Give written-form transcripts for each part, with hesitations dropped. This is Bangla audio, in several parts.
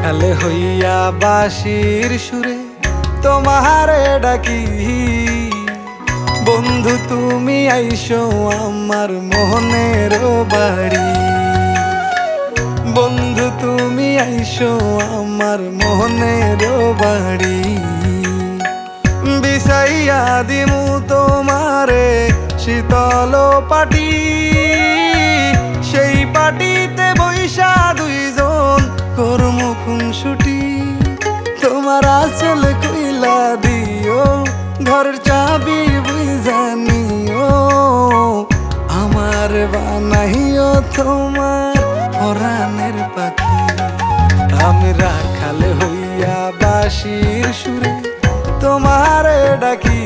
রাখালে হইয়া বাঁশির সুরে তোমারে ডাকি। বন্ধু তুমি আইসো আমার মনের বাড়ি, বন্ধু তুমি আইসো আমার মনের বাড়ি। বিছাইয়া দিমু তোমারে শীতল পাটি, সেই পাটিতে বৈশা দুইজন করমু খুনসুটি। তোমার আঁচল কইলা দিও, ঘরের চাবি বুইঝা নিও, আমার বানাইও তোমার পরাণের পাখি। আমি রাখালে হইয়া বাঁশির সুরে তোমারে ডাকি।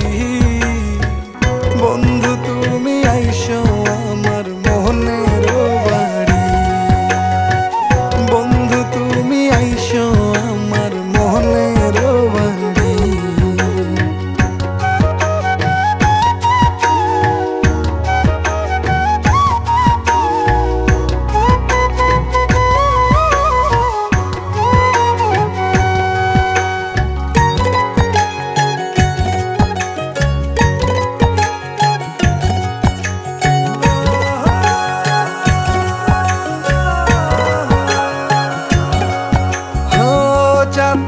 বন্ধু তুমি আইসো আমার মনের বাড়ি, বন্ধু তুমি আইসো আমার মনের বাড়ি।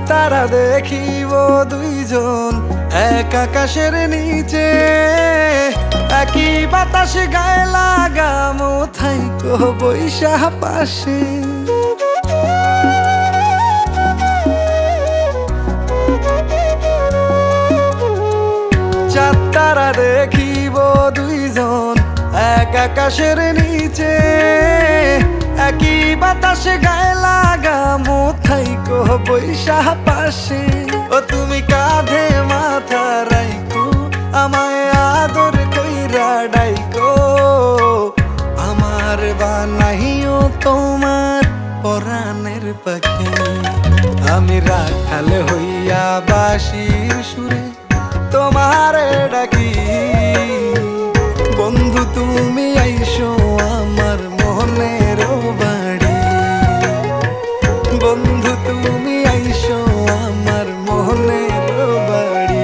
তারা দেখিব দুইজন এক আকাশের নিচে, একই বাতাস গায়ে লাগামো থাইকো বৈশা পাশে। চাঁদ তারা দেখিব দুইজন এক আকাশের নিচে, একই বাতাস গায়ে লাগামো থাইকো বৈশা পাশে। ও তুমি কাঁধে মাথা রাইকো, আমায় আদর কইরা ডাইকো, আমার বানাইও তোমার পরাণের পাখি। আমি রাখালে হইয়া বাঁশির সুরে তোমারে ডাকি। বন্ধু তুমি আইসো আমার মনের বাড়ি, বন্ধু তুমি আইসো আমার মনের বাড়ি।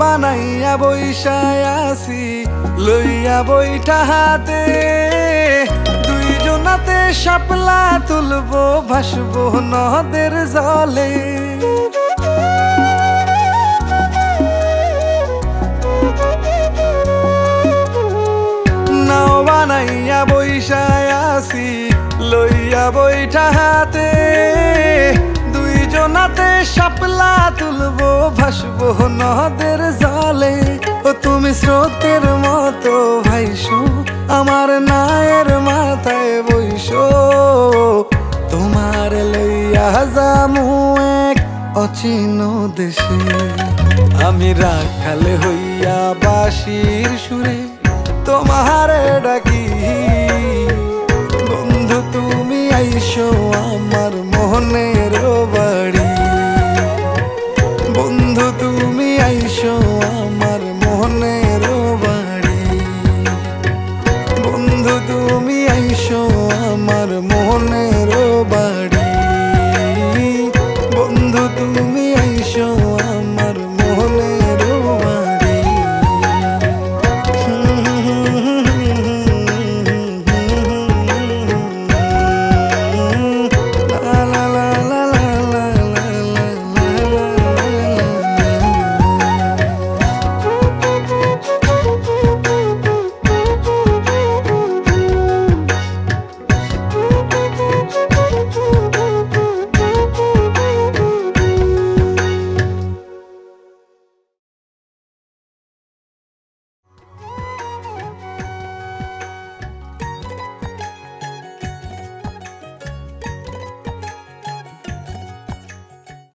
বানাইয়া বৈশায় আসি লইয়া বইটা হাতে, দুইজনাতে শাপলা তুলবো ভাসবো নদের জলে। নাও বানাইয়া বৈশায় আসি লইয়া বইটা হাতে, দুইজনাতে শাপলা তুলবো ভাসবো নদের জলে। ও তুমি স্রোতের মতো ভাইসো আমার নায়ের মাথায় বইসো, তোমার লইয়া যামু এক অচিন দেশে। আমি রাখালে হইয়া বাঁশির সুরে তোমারে ডাকি। বন্ধু তুমি আইসো আমার মনে